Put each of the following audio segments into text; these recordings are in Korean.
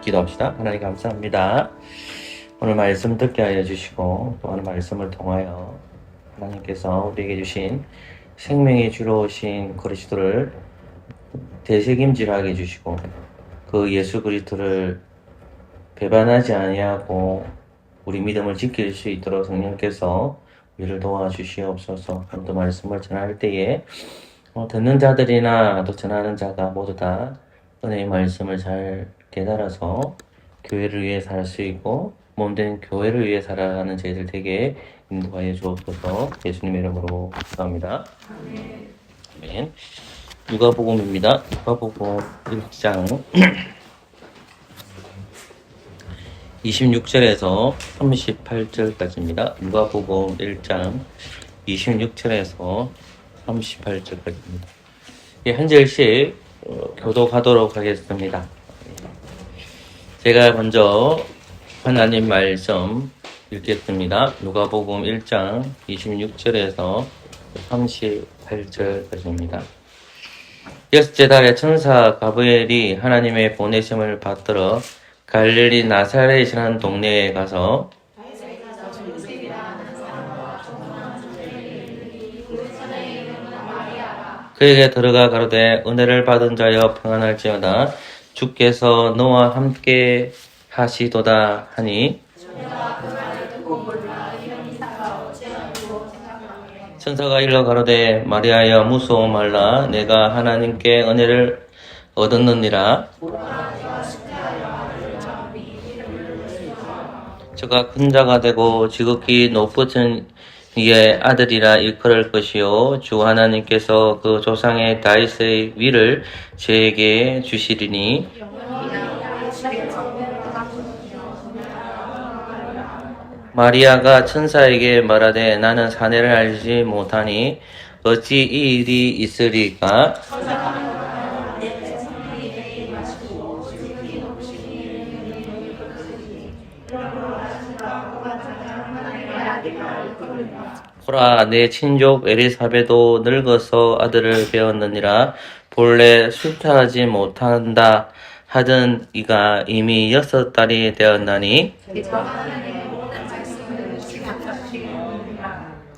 기도합시다. 하나님 감사합니다. 오늘 말씀 듣게 하여 주시고 또 오늘 말씀을 통하여 하나님께서 우리에게 주신 생명의 주로 오신 그리스도를 대책임질하게 해주시고 그 예수 그리스도를 배반하지 아니하고 우리 믿음을 지킬 수 있도록 성령께서 우리를 도와주시옵소서. 오늘도 말씀을 전할 때에 듣는 자들이나 또 전하는 자가 모두 다 은혜의 말씀을 잘 깨달아서 교회를 위해 살 수 있고 몸된 교회를 위해 살아가는 저희들 되게 인도하여 주옵소서. 예수님 이름으로 기도합니다. 아멘. 누가복음입니다. 누가복음 1장 26절에서 38절까지입니다. 누가복음 1장 26절에서 38절까지입니다. 한 절씩 교독하도록 하겠습니다. 제가 먼저 하나님 말씀 읽겠습니다. 누가복음 1장 26절에서 38절까지입니다. 여섯째 달에 천사 가브리엘이 하나님의 보내심을 받들어 갈릴리 나사렛이라는 동네에 가서 그에게 들어가 가로되 은혜를 받은 자여 평안할지어다 주께서 너와 함께 하시도다 하니 천사가 일러 가로되 마리아여 무서워 말라 내가 하나님께 은혜를 얻었느니라. 저가 큰 자가 되고 지극히 높으신 이의 아들이라 일컬을 것이요 주 하나님께서 그 조상의 다윗의 위를 저에게 주시리니 마리아가 천사에게 말하되 나는 사내를 알지 못하니 어찌 이 일이 있으리까? 보라 내 친족 엘리사벳도 늙어서 아들을 배웠느니라. 본래 수태하지 못한다 하던 이가 이미 6달이 되었나니.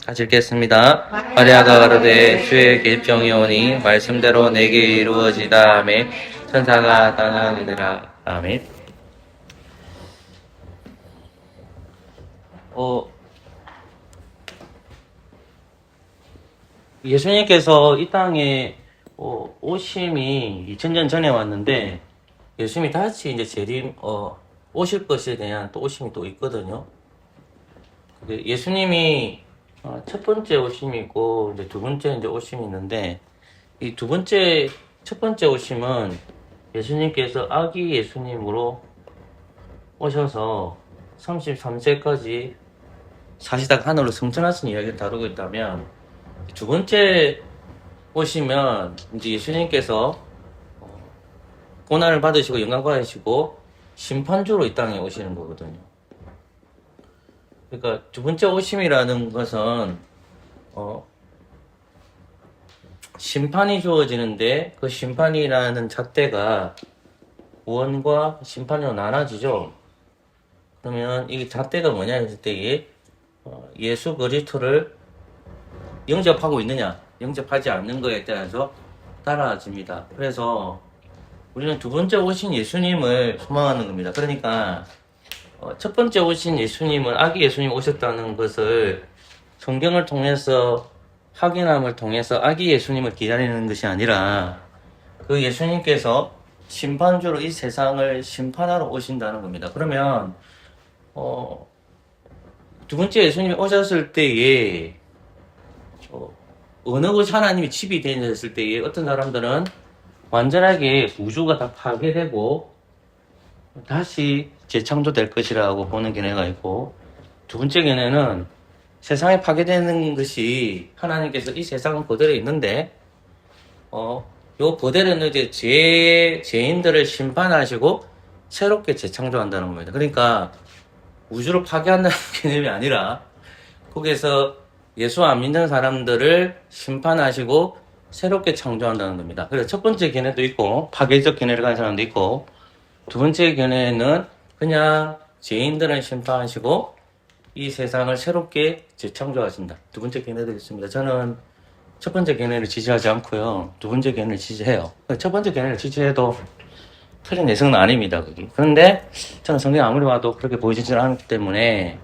같이 읽겠습니다. 마리아가 가로되 주의 계병이 오니 말씀대로 내게 이루어지다 하매 천사가 따라오니라. 아멘. 예수님께서 이 땅에 오심이 2000년 전에 왔는데 예수님이 다시 이제 오실 것에 대한 또 오심이 또 있거든요. 예수님이 첫 번째 오심이고 이제 두 번째 이제 오심이 있는데 이 첫 번째 오심은 예수님께서 아기 예수님으로 오셔서 33세까지 사시다가 하늘로 승천하신 이야기를 다루고 있다면 두 번째 오시면 이제 예수님께서 고난을 받으시고 영광 받으시고 심판주로 이 땅에 오시는 거거든요. 그러니까 두 번째 오심이라는 것은 심판이 주어지는데 그 심판이라는 잣대가 구원과 심판으로 나눠지죠. 그러면 이 잣대가 뭐냐 했을 때 예수 그리스도를 영접하고 있느냐, 영접하지 않는 거에 따라서 달라집니다. 그래서 우리는 두 번째 오신 예수님을 소망하는 겁니다. 그러니까 첫 번째 오신 예수님은 아기 예수님 오셨다는 것을 성경을 통해서 확인함을 통해서 아기 예수님을 기다리는 것이 아니라 그 예수님께서 심판주로 이 세상을 심판하러 오신다는 겁니다. 그러면 두 번째 예수님이 오셨을 때에 어느 곳 하나님이 집이 되었을 때에 어떤 사람들은 완전하게 우주가 다 파괴되고 다시 재창조될 것이라고 보는 견해가 있고, 두 번째 견해는 세상에 파괴되는 것이 하나님께서 이 세상은 그대로 있는데 요 그대로는 이제 죄인들을 심판하시고 새롭게 재창조한다는 겁니다. 그러니까 우주를 파괴한다는 개념이 아니라 거기에서 예수 안 믿는 사람들을 심판하시고 새롭게 창조한다는 겁니다. 그래서 첫 번째 견해도 있고 파괴적 견해를 가진 사람도 있고 두 번째 견해는 그냥 죄인들은 심판하시고 이 세상을 새롭게 재창조하신다. 두 번째 견해도 있습니다. 저는 첫 번째 견해를 지지하지 않고요. 두 번째 견해를 지지해요. 첫 번째 견해를 지지해도 틀린 내성은 아닙니다. 그게. 그런데 저는 성경 아무리 봐도 그렇게 보이지는 않기 때문에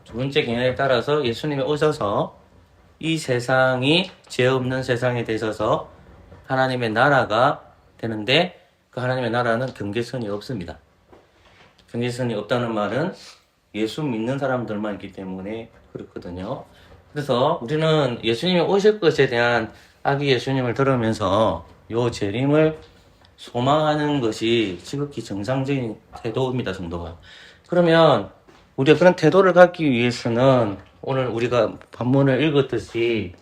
두 번째 견해에 따라서 예수님이 오셔서 이 세상이 죄 없는 세상에 되셔서 하나님의 나라가 되는데 그 하나님의 나라는 경계선이 없습니다. 경계선이 없다는 말은 예수 믿는 사람들만 있기 때문에 그렇거든요. 그래서 우리는 예수님이 오실 것에 대한 아기 예수님을 들으면서 요 재림을 소망하는 것이 지극히 정상적인 태도입니다, 정도가. 그러면 우리가 그런 태도를 갖기 위해서는 오늘 우리가 본문을 읽었듯이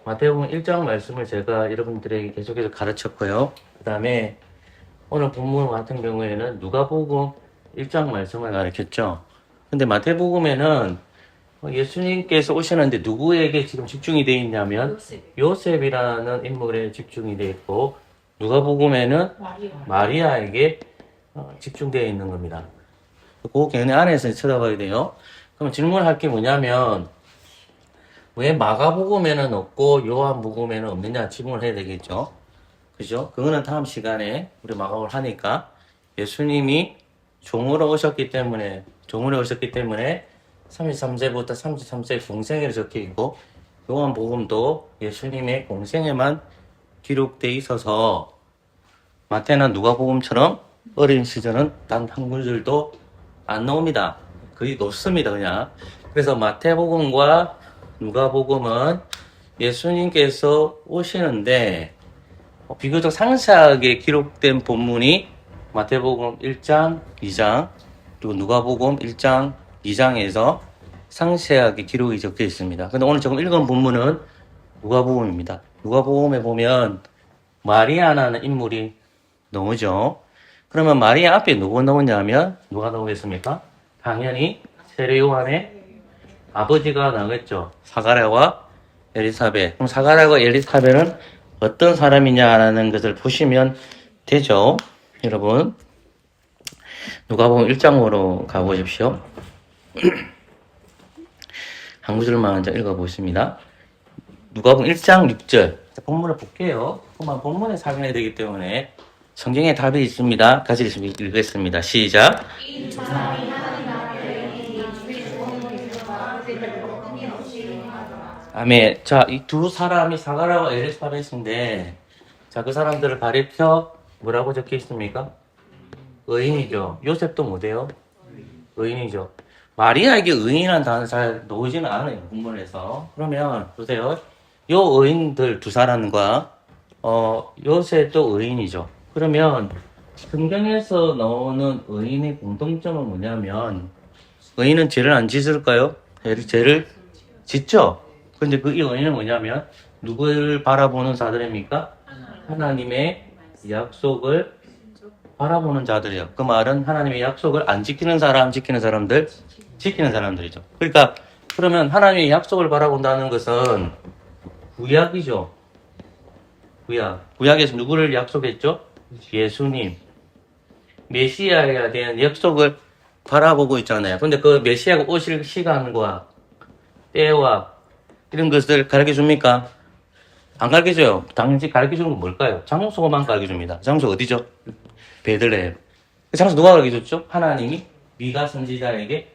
마태복음 1장 말씀을 제가 여러분들에게 계속해서 가르쳤고요. 그 다음에 오늘 본문 같은 경우에는 누가복음 1장 말씀을 가르쳤죠. 근데 마태복음에는 예수님께서 오시는데 누구에게 지금 집중이 되어 있냐면 요셉이라는 인물에 집중이 되어 있고 누가복음에는 마리아에게 집중되어 있는 겁니다. 그 견해 안에서 쳐다봐야 돼요. 그럼 질문할 게 뭐냐면 왜 마가복음에는 없고 요한복음에는 없느냐 질문을 해야 되겠죠. 그죠? 그거는 다음 시간에 우리 마감을 하니까 예수님이 종으로 오셨기 때문에 33세부터 33세 공생애를 적혀 있고 요한복음도 예수님의 공생애만 기록되어 있어서 마태나 누가복음처럼 어린 시절은 단 한 구절도 안 나옵니다. 거의 높습니다, 그냥. 그래서 마태복음과 누가복음은 예수님께서 오시는데 비교적 상세하게 기록된 본문이 마태복음 1장, 2장, 그리고 누가복음 1장, 2장에서 상세하게 기록이 적혀 있습니다. 근데 오늘 조금 읽은 본문은 누가복음입니다. 누가복음에 보면 마리아라는 인물이 나오죠. 그러면 마리아 앞에 누가 나오냐면 누가 나오겠습니까? 당연히 세례 요한의 아버지가 나오겠죠. 사가랴와 엘리사벳. 그럼 사가랴와 엘리사벳은 어떤 사람이냐라는 것을 보시면 되죠. 여러분 누가복음 1장으로 가보십시오. 한 구절만 먼저 읽어보겠습니다. 누가복음 1장 6절 본문을 볼게요. 본문에 살펴야 되기 때문에 성경에 답이 있습니다. 같이 읽겠습니다. 시작. 아멘. 자, 이 두 사람이 사가랴와 엘리사벳인데, 자, 그 사람들을 가리켜 뭐라고 적혀 있습니까? 의인이죠. 요셉도 뭐대요? 의인이죠. 마리아에게 의인이라는 단어 잘 나오지는 않아요, 본문에서. 그러면 보세요. 요 의인들 두 사람과 요셉도 의인이죠. 그러면 성경에서 나오는 의인의 공통점은 뭐냐면 의인은 죄를 안 짓을까요? 죄를 짓죠. 근데 그 이 의인은 뭐냐면 누구를 바라보는 자들입니까? 하나님의 약속을 바라보는 자들이요. 그 말은 하나님의 약속을 안 지키는 사람, 지키는 사람들, 지키는 사람들이죠. 그러니까 그러면 하나님의 약속을 바라본다는 것은 구약이죠. 구약에서 누구를 약속했죠? 예수님. 메시아에 대한 약속을 바라보고 있잖아요. 근데 그 메시아가 오실 시간과 때와 이런 것을 가르쳐 줍니까? 안 가르쳐 줘요. 당시 가르쳐 주는 건 뭘까요? 장소만 가르쳐 줍니다. 장소 어디죠? 베들레헴. 그 장소 누가 가르쳐 줬죠? 하나님이 미가 선지자에게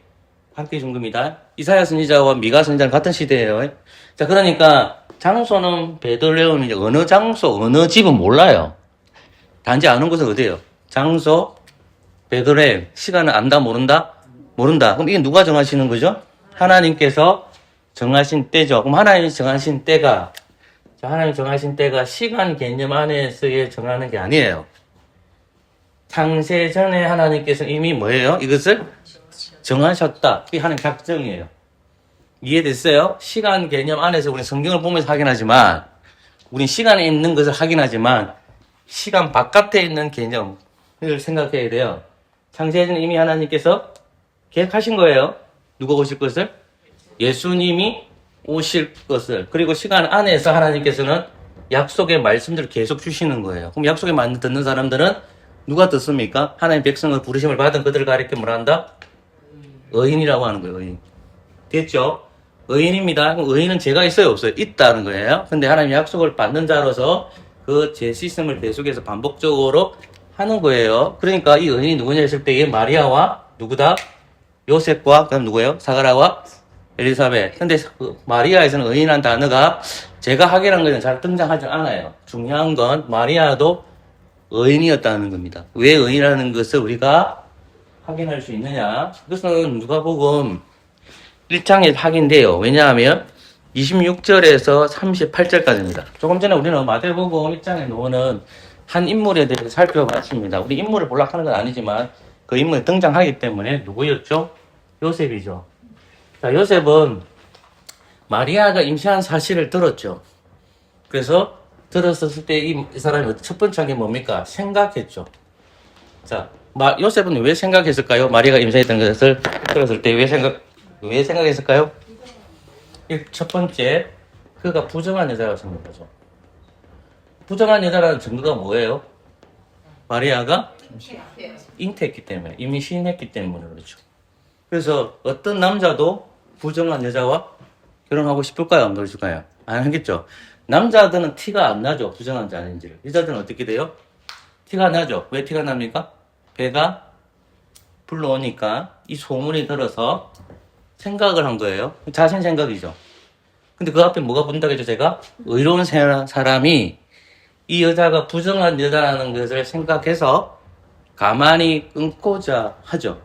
가르쳐 준 겁니다. 이사야 선지자와 미가 선지자는 같은 시대예요. 자, 그러니까 장소는 베들레헴인데 어느 장소, 어느 집은 몰라요. 단지 아는 곳은 어디예요? 장소, 베들레헴. 시간은 안다, 모른다? 모른다. 그럼 이게 누가 정하시는 거죠? 하나님께서 정하신 때죠. 그럼 하나님이 정하신 때가, 하나님이 정하신 때가 시간 개념 안에서의 정하는 게 아니에요. 창세 전에 하나님께서 이미 뭐예요? 이것을 정하셨다. 이게 하나님 작정이에요. 이해됐어요? 시간 개념 안에서 우리 성경을 보면서 확인하지만, 우리 시간에 있는 것을 확인하지만, 시간 바깥에 있는 개념을 생각해야 돼요. 창세전에 이미 하나님께서 계획하신 거예요. 누가 오실 것을? 예수님이 오실 것을. 그리고 시간 안에서 하나님께서는 약속의 말씀들을 계속 주시는 거예요. 그럼 약속의 말씀 듣는 사람들은 누가 떴습니까? 하나님 백성을 부르심을 받은 그들을 가리켜 뭐라 한다? 의인이라고 하는 거예요. 의인. 됐죠? 의인입니다. 그럼 의인은 죄가 있어요? 없어요? 있다는 거예요. 근데 하나님 약속을 받는 자로서 그 제 시스템을 계속해서 반복적으로 하는 거예요. 그러니까 이 의인이 누구냐 했을 때에 마리아와 누구다? 요셉과 그다음 누구예요? 사가라와 엘리사벳. 근데 그 마리아에서는 의인이라는 단어가 제가 하기란 거는 잘 등장하지 않아요. 중요한 건 마리아도 의인이었다는 겁니다. 왜 의인이라는 것을 우리가 확인할 수 있느냐? 그것은 누가복음 1장에 확인돼요. 왜냐하면 26절에서 38절까지입니다. 조금 전에 우리는 마태복음 1장에 나오는 한 인물에 대해서 살펴봤습니다. 우리 인물을 볼락하는 건 아니지만 그 인물이 등장하기 때문에 누구였죠? 요셉이죠. 자, 요셉은 마리아가 임신한 사실을 들었죠. 그래서 들었을 때 이 사람이 첫 번째 한 게 뭡니까? 생각했죠. 자, 요셉은 왜 생각했을까요? 마리아가 임신했던 것을 들었을 때 왜 생각했을까요? 첫 번째, 그가 부정한 여자라고 생각하죠. 부정한 여자라는 증거가 뭐예요? 마리아가 잉태했기 때문에, 이미 시인했기 때문에 그렇죠. 그래서 어떤 남자도 부정한 여자와 결혼하고 싶을까요? 안 그러실까요? 안 하겠죠. 남자들은 티가 안 나죠. 부정한 자 아닌지를. 여자들은 어떻게 돼요? 티가 나죠. 왜 티가 납니까? 배가 불러오니까 이 소문이 들어서 생각을 한 거예요. 자신 생각이죠. 근데 그 앞에 뭐가 붙는다겠죠, 제가? 의로운 사람이 이 여자가 부정한 여자라는 것을 생각해서 가만히 끊고자 하죠.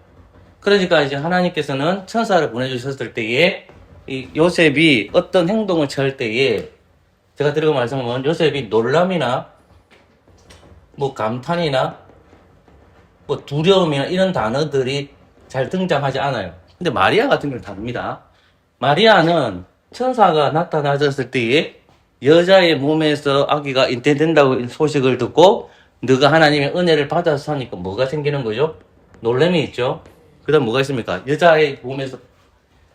그러니까 이제 하나님께서는 천사를 보내주셨을 때에 이 요셉이 어떤 행동을 취할 때에 제가 드리고 말씀하면 요셉이 놀람이나 뭐 감탄이나 뭐 두려움이나 이런 단어들이 잘 등장하지 않아요. 근데 마리아 같은 경우는 다릅니다. 마리아는 천사가 나타나졌을 때에 여자의 몸에서 아기가 잉태된다고 소식을 듣고 너가 하나님의 은혜를 받아서 하니까 뭐가 생기는 거죠? 놀람이 있죠. 그 다음 뭐가 있습니까? 여자의 몸에서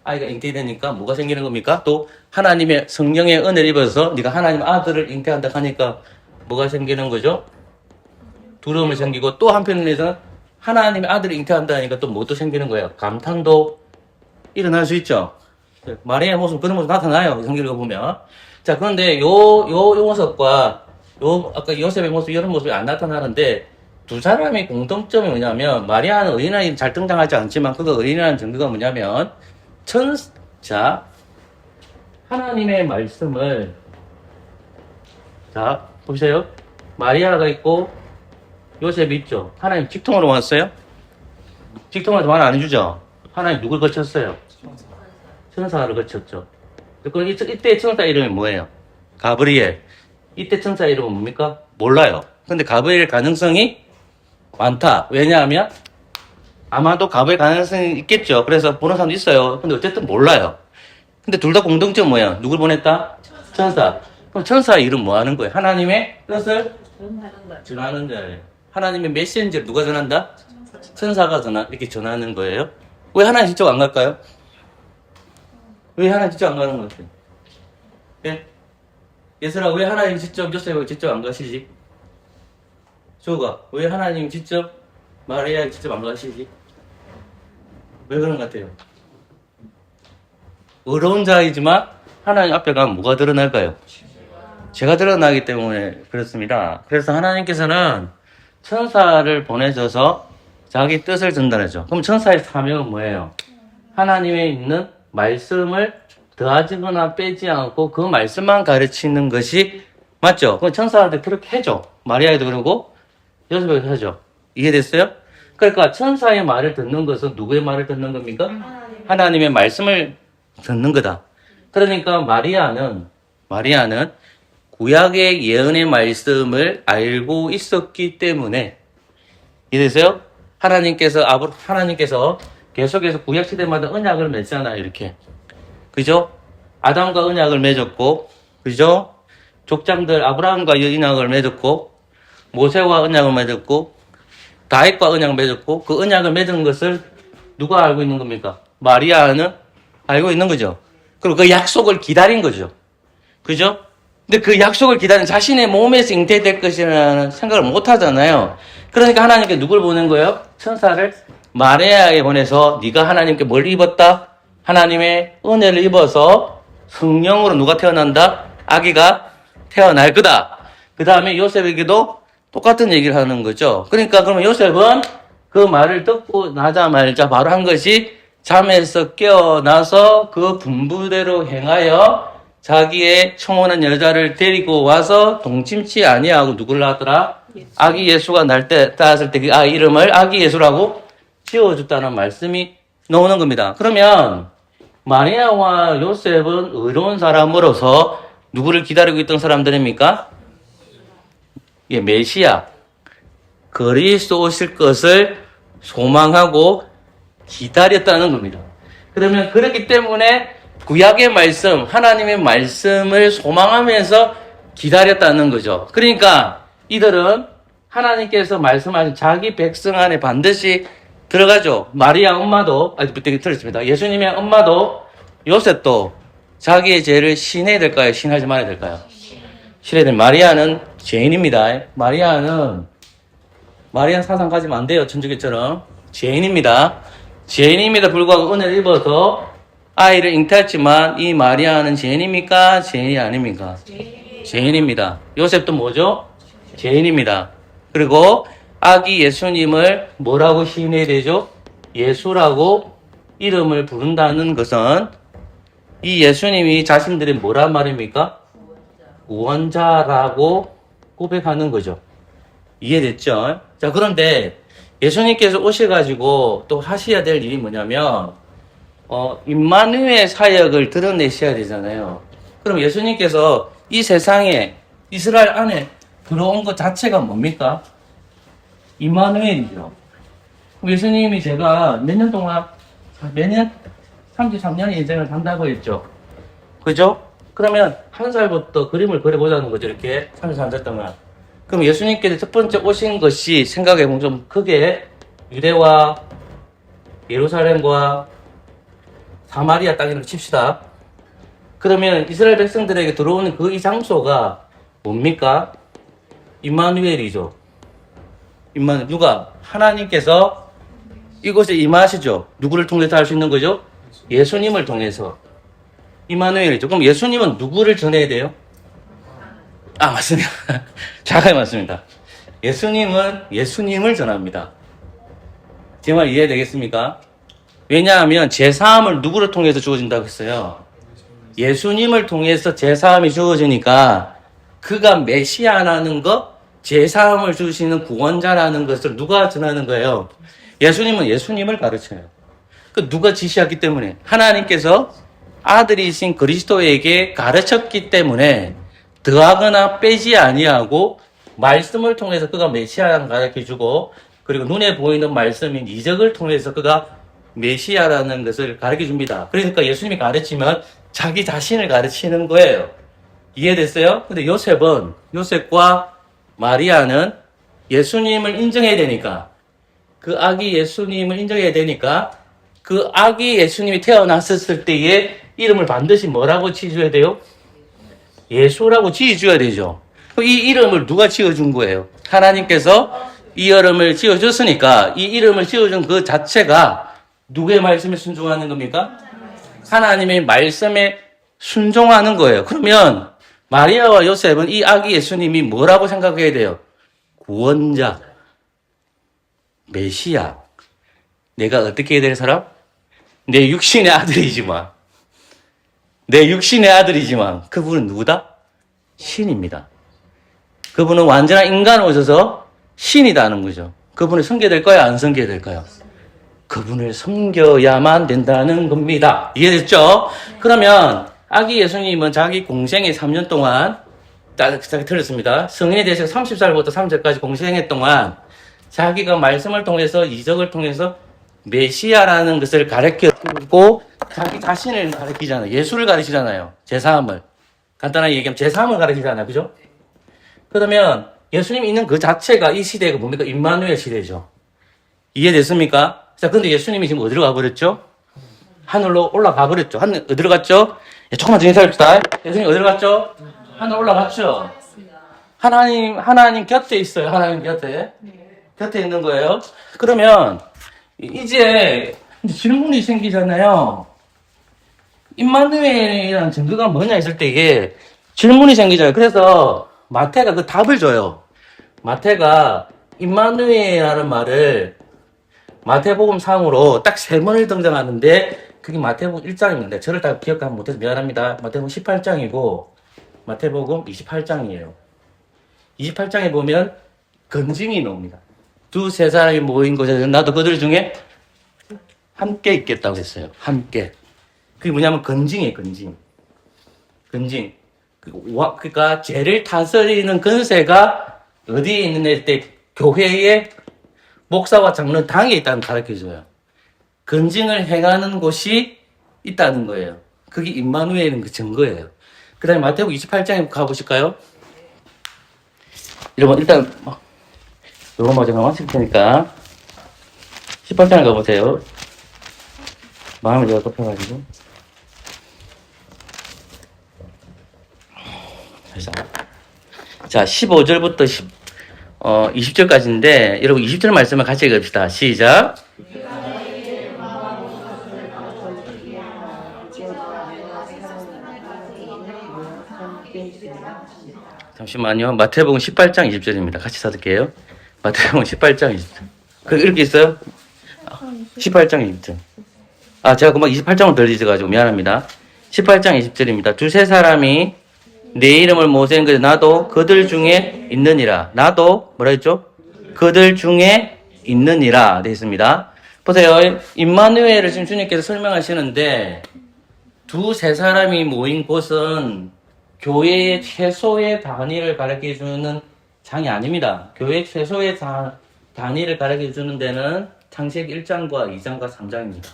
아이가 잉태되니까 뭐가 생기는 겁니까? 또 하나님의 성령의 은혜를 입어서 네가 하나님 아들을 잉태한다 하니까 뭐가 생기는 거죠? 두려움이 생기고 또 한편에서는 하나님의 아들을 잉태한다 하니까 또 뭐도 생기는 거예요? 감탄도 일어날 수 있죠. 마리아의 모습, 그런 모습 나타나요. 성경을 보면. 자, 그런데 요 모습과 아까 요셉의 모습, 이런 모습이 안 나타나는데 두 사람의 공통점이 뭐냐면 마리아는 의인이 잘 등장하지 않지만 그가 의인이라는 증거가 뭐냐면 하나님의 말씀을 자, 보세요. 마리아가 있고 요셉이 있죠. 하나님 직통으로 왔어요? 직통으로 말 안 해주죠? 하나님 누굴 거쳤어요? 천사를 거쳤죠. 그럼 이때 천사 이름이 뭐예요? 가브리엘. 이때 천사 이름은 뭡니까? 몰라요. 근데 가브리엘 가능성이 많다. 왜냐하면 아마도 가브리엘 가능성이 있겠죠. 그래서 보는 사람도 있어요. 근데 어쨌든 몰라요. 근데 둘 다 공통점 뭐야? 누굴 보냈다? 천사. 그럼 천사 이름 뭐 하는 거예요? 하나님의 뜻을 전하는 자예요. 하나님의 메시지를 누가 전한다? 천사가 이렇게 전하는 거예요. 왜 하나님 직접 안 갈까요? 왜 하나님 직접 안 가는 것 같아요? 예? 예슬아, 왜 하나님 직접, 요셉을 직접 안 가시지? 조가, 왜 하나님 직접, 마리아 직접 안 가시지? 왜 그런 것 같아요? 의로운 자이지만 하나님 앞에 가면 뭐가 드러날까요? 죄가 드러나기 때문에 그렇습니다. 그래서 하나님께서는 천사를 보내줘서 자기 뜻을 전달해줘. 그럼 천사의 사명은 뭐예요? 하나님에 있는 말씀을 더하지거나 빼지 않고 그 말씀만 가르치는 것이 맞죠? 그럼 천사한테 그렇게 해줘. 마리아에도 그러고 요셉에도 해줘. 이해됐어요? 그러니까 천사의 말을 듣는 것은 누구의 말을 듣는 겁니까? 하나님의 말씀을 듣는 거다. 그러니까 마리아는 구약의 예언의 말씀을 알고 있었기 때문에 이해되세요? 하나님께서 계속해서 구약 시대마다 언약을 맺잖아요. 이렇게. 그죠? 아담과 언약을 맺었고, 그죠? 족장들 아브라함과 언약을 맺었고, 모세와 언약을 맺었고, 다윗과 언약을 맺었고, 그 언약을 맺은 것을 누가 알고 있는 겁니까? 마리아는 알고 있는 거죠. 그리고 그 약속을 기다린 거죠. 그죠? 근데 그 약속을 기다린 자신의 몸에서 잉태될 것이라는 생각을 못 하잖아요. 그러니까 하나님께 누굴 보낸 거예요? 천사를 마리아에 보내서 네가 하나님께 뭘 입었다? 하나님의 은혜를 입어서 성령으로 누가 태어난다? 아기가 태어날 거다. 그 다음에 요셉에게도 똑같은 얘기를 하는 거죠. 그러니까 그러면 요셉은 그 말을 듣고 나자마자 바로 한 것이 잠에서 깨어나서 그 분부대로 행하여 자기의 청혼한 여자를 데리고 와서 동침치 아니하고 누굴 낳았더라? 아기 예수가 낳았을 때 그 아이 이름을 아기 예수라고 지어줬다는 말씀이 나오는 겁니다. 그러면 마리아와 요셉은 의로운 사람으로서 누구를 기다리고 있던 사람들입니까? 예, 메시아, 그리스도 오실 것을 소망하고 기다렸다는 겁니다. 그러면 그렇기 때문에 구약의 말씀, 하나님의 말씀을 소망하면서 기다렸다는 거죠. 그러니까 이들은 하나님께서 말씀하신 자기 백성 안에 반드시 들어가죠. 마리아 엄마도, 들었습니다. 예수님의 엄마도 요셉도 자기의 죄를 신해야 될까요? 신하지 말아야 될까요? 신해야 될. 마리아는 죄인입니다. 마리아는 사상 가지면 안 돼요. 천주교처럼. 죄인입니다. 죄인임에도 불구하고 은혜를 입어서 아이를 잉태했지만 이 마리아는 죄인입니까? 죄인이 아닙니까? 죄인입니다. 요셉도 뭐죠? 죄인입니다. 그리고 아기 예수님을 뭐라고 시인해야 되죠? 예수라고 이름을 부른다는 것은 이 예수님이 자신들이 뭐란 말입니까? 구원자라고 고백하는 거죠. 이해됐죠? 자, 그런데 예수님께서 오셔가지고 또 하셔야 될 일이 뭐냐면, 임마누엘 사역을 드러내셔야 되잖아요. 그럼 예수님께서 이 세상에 이스라엘 안에 들어온 것 자체가 뭡니까? 임마누엘이죠. 예수님이 제가 매년 33년의 인생을 산다고 했죠. 그죠? 그러면 한 살부터 그림을 그려보자는 거죠. 이렇게 33살 동안. 그럼 예수님께서 첫 번째 오신 것이 생각해보면 좀 크게 유대와 예루살렘과 사마리아 땅이라고 칩시다. 그러면 이스라엘 백성들에게 들어오는 그 이 장소가 뭡니까? 임마누엘이죠. 임마누엘. 누가? 하나님께서 이곳에 임하시죠. 누구를 통해서 할 수 있는 거죠? 예수님을 통해서. 임마누엘이죠. 그럼 예수님은 누구를 전해야 돼요? 아, 맞습니다. 정확하게 맞습니다. 예수님은 예수님을 전합니다. 제 말 이해되겠습니까? 왜냐하면 제사함을 누구를 통해서 주어진다고 했어요? 예수님을 통해서 제사함이 주어지니까 그가 메시아라는 것, 제사함을 주시는 구원자라는 것을 누가 전하는 거예요? 예수님은 예수님을 가르쳐요. 그 누가 지시했기 때문에 하나님께서 아들이신 그리스도에게 가르쳤기 때문에 더하거나 빼지 아니하고 말씀을 통해서 그가 메시아라는 가르쳐주고 그리고 눈에 보이는 말씀인 이적을 통해서 그가 메시아라는 것을 가르쳐줍니다. 그러니까 예수님이 가르치면 자기 자신을 가르치는 거예요. 이해됐어요? 근데 요셉과 마리아는 예수님을 인정해야 되니까 그 아기 예수님을 인정해야 되니까 그 아기 예수님이 태어났을 때의 이름을 반드시 뭐라고 지어줘야 돼요? 예수라고 지어줘야 되죠. 이 이름을 누가 지어준 거예요? 하나님께서 이 이름을 지어줬으니까 이 이름을 지어준 그 자체가 누구의 말씀에 순종하는 겁니까? 하나님의 말씀에 순종하는 거예요. 그러면 마리아와 요셉은 이 아기 예수님이 뭐라고 생각해야 돼요? 구원자, 메시아. 내가 어떻게 해야 될 사람? 내 육신의 아들이지만 그분은 누구다? 신입니다. 그분은 완전한 인간으로 오셔서 신이다는 거죠. 그분을 섬겨야 될까요? 안 섬겨야 될까요? 그분을 섬겨야만 된다는 겁니다. 이해됐죠? 그러면 아기 예수님은 자기 공생의 3년 동안 틀렸습니다. 성인이 되셔 30살부터 30살까지 공생의 동안 자기가 말씀을 통해서 이적을 통해서 메시아라는 것을 가르쳐주고 자기 자신을 가르치잖아요. 예수를 가르치잖아요. 제사함을. 간단하게 얘기하면 제사함을 가르치잖아요. 그죠? 그러면 예수님이 있는 그 자체가 이 시대가 뭡니까? 임마누엘 시대죠. 이해됐습니까? 자, 근데 예수님이 지금 어디로 가버렸죠? 하늘로 올라가 버렸죠. 어디로 갔죠? 조금만 더 인사합시다. 예수님 어디로 갔죠? 하늘 올라갔죠? 하나님 곁에 있어요. 하나님 곁에. 곁에 있는 거예요. 그러면 이제 질문이 생기잖아요. 임마누엘이라는 증거가 뭐냐 했을 때 이게 질문이 생기잖아요. 그래서 마태가 그 답을 줘요. 마태가 임마누엘이라는 말을 마태복음 상으로 딱 3번을 등장하는데 그게 마태복음 1장입니다. 저를 다 기억하지 못해서 미안합니다. 마태복음 18장이고 마태복음 28장이에요. 28장에 보면 건징이 나옵니다. 두세 사람이 모인 곳에서 나도 그들 중에 함께 있겠다고 했어요. 함께. 그게 뭐냐면 건징이에요. 건징. 건징. 그러니까 죄를 다스리는 권세가 어디에 있느냐 할 때 교회의 목사와 장로는 당에 있다는 걸 가르쳐줘요. 건징을 행하는 곳이 있다는 거예요. 그게 임마누엘은 그 증거예요. 그 다음에 마태복음 28장에 가보실까요? 여러분 일단 요거 먼저 마칠 테니까 18장에 가보세요. 마음을 제가 급해가지고 자 15절부터 20절까지인데 여러분 20절 말씀을 같이 읽읍시다. 시작. 잠시만요. 마태복음 18장 20절입니다. 같이 찾을게요. 마태복음 18장 20절. 이렇게 있어요? 18장 20절. 제가 금방 28장을 덜 잊어가지고 미안합니다. 18장 20절입니다. 두세 사람이 내 이름을 모세는 것에 나도 그들 중에 있느니라. 나도 뭐라 했죠? 그들 중에 있느니라 되어 있습니다. 보세요. 임마누엘을 지금 주님께서 설명하시는데 두세 사람이 모인 곳은 교회의 최소의 단위를 가르쳐주는 장이 아닙니다. 교회의 최소의 단위를 가르쳐주는 데는 창세기 1장과 2장과 3장입니다.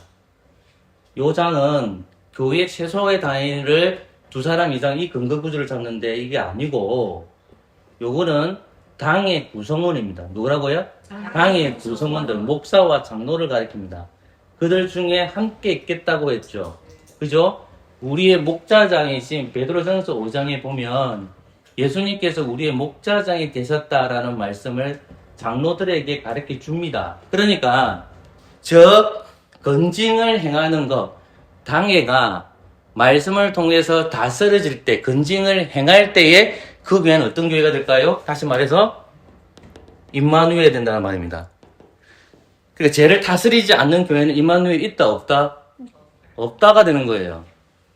요 장은 교회의 최소의 단위를 두 사람 이상 이 근거구조를 잡는데 이게 아니고 요거는 당의 구성원입니다. 누구라고요? 당의 구성원들, 목사와 장로를 가리킵니다. 그들 중에 함께 있겠다고 했죠. 그죠? 우리의 목자장이신 베드로전서 5장에 보면 예수님께서 우리의 목자장이 되셨다라는 말씀을 장로들에게 가르쳐 줍니다. 그러니까 저 건징을 행하는 것, 당회가 말씀을 통해서 다스려질 때, 건징을 행할 때에 그 교회는 어떤 교회가 될까요? 다시 말해서 임마누엘이 된다는 말입니다. 그러니까 죄를 다스리지 않는 교회는 임마누엘이 있다 없다? 없다가 되는 거예요.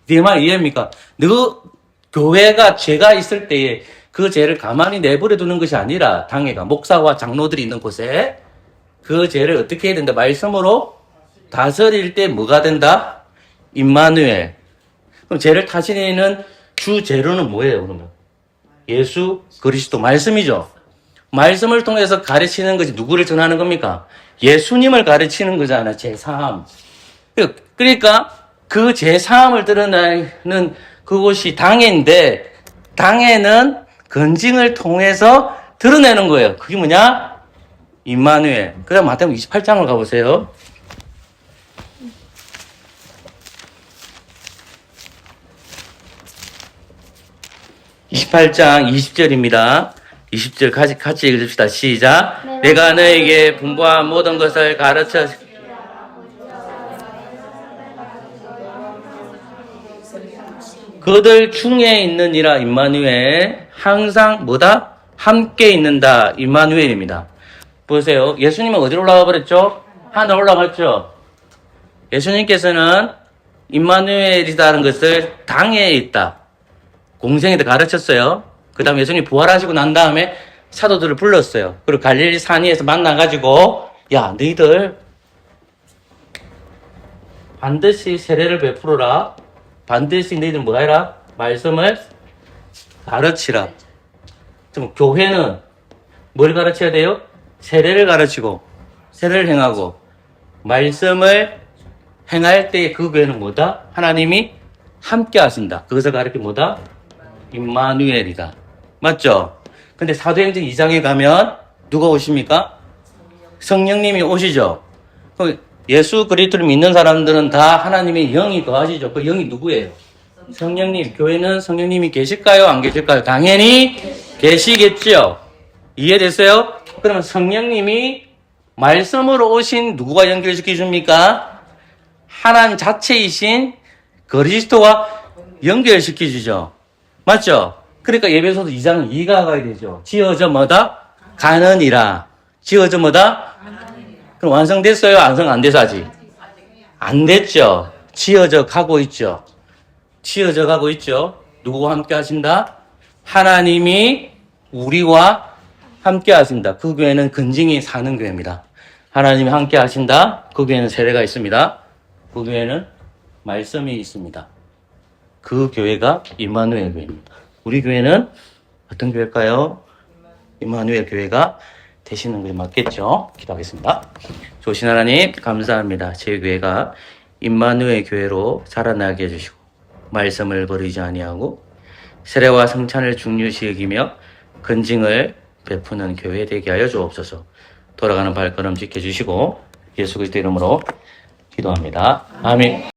네 말 이해합니까? 너 교회가 죄가 있을 때에 그 죄를 가만히 내버려 두는 것이 아니라 당회가 목사와 장로들이 있는 곳에 그 죄를 어떻게 해야 된다? 말씀으로 다스릴 때 뭐가 된다? 임마누엘. 그럼 죄를 다스리는 주 재료는 뭐예요, 그러면? 예수 그리스도 말씀이죠. 말씀을 통해서 가르치는 것이 누구를 전하는 겁니까? 예수님을 가르치는 거잖아, 제3. 그러니까 그 제3을 드러내는 그곳이 당회인데 당회는 건징을 통해서 드러내는 거예요. 그게 뭐냐? 임마누엘. 그 다음 마태복음 28장을 가보세요. 28장 20절입니다. 20절 같이 읽읍시다. 시작. 내가 너에게 분부한 모든 것을 가르쳐 그들 중에 있느니라. 임마누엘. 항상 뭐다? 함께 있는다. 임마누엘입니다. 보세요. 예수님은 어디로 올라가 버렸죠? 하늘 올라갔죠? 예수님께서는 임마누엘이라는 것을 당에 있다. 공생에다 가르쳤어요. 그 다음에 예수님이 부활하시고 난 다음에 사도들을 불렀어요. 그리고 갈릴리 산위에서 만나가지고 야 너희들 반드시 세례를 베풀어라. 반드시 너희들 뭐 해라? 말씀을 가르치라. 좀 교회는 뭘 가르쳐야 돼요? 세례를 가르치고 세례를 행하고 말씀을 행할 때 그 교회는 뭐다? 하나님이 함께 하신다. 그것을 가르쳐 뭐다? 임마누엘이다. 맞죠? 근데 사도행전 2장에 가면 누가 오십니까? 성령님이 오시죠. 예수 그리스도를 믿는 사람들은 다 하나님의 영이 거하시죠. 그 영이 누구예요? 성령님. 교회는 성령님이 계실까요? 안 계실까요? 당연히 계시겠죠. 이해됐어요? 그러면 성령님이 말씀으로 오신 누구와 연결시켜 줍니까? 하나님 자체이신 그리스도와 연결시켜 주죠. 맞죠? 그러니까 예배소서 2장은 이해가 가야 되죠. 지어져 뭐다? 가느니라. 지어져 뭐다? 그럼 완성됐어요? 완성 안 돼서 아직? 안 됐죠. 지어져 가고 있죠. 지어져 가고 있죠. 누구와 함께 하신다? 하나님이 우리와 함께 하신다. 그 교회는 근징이 사는 교회입니다. 하나님이 함께 하신다. 그 교회는 세례가 있습니다. 그 교회는 말씀이 있습니다. 그 교회가 임마누엘 교회입니다. 우리 교회는 어떤 교회일까요? 임마누엘 교회가 되시는 것이 맞겠죠? 기도하겠습니다. 좋으신 하나님 감사합니다. 제 교회가 임마누엘 교회로 자라나게 해주시고 말씀을 버리지 아니하고 세례와 성찬을 중요시 여기며 근징을 베푸는 교회 되게 하여 주옵소서. 돌아가는 발걸음 지켜주시고 예수 그리스도 이름으로 기도합니다. 아멘.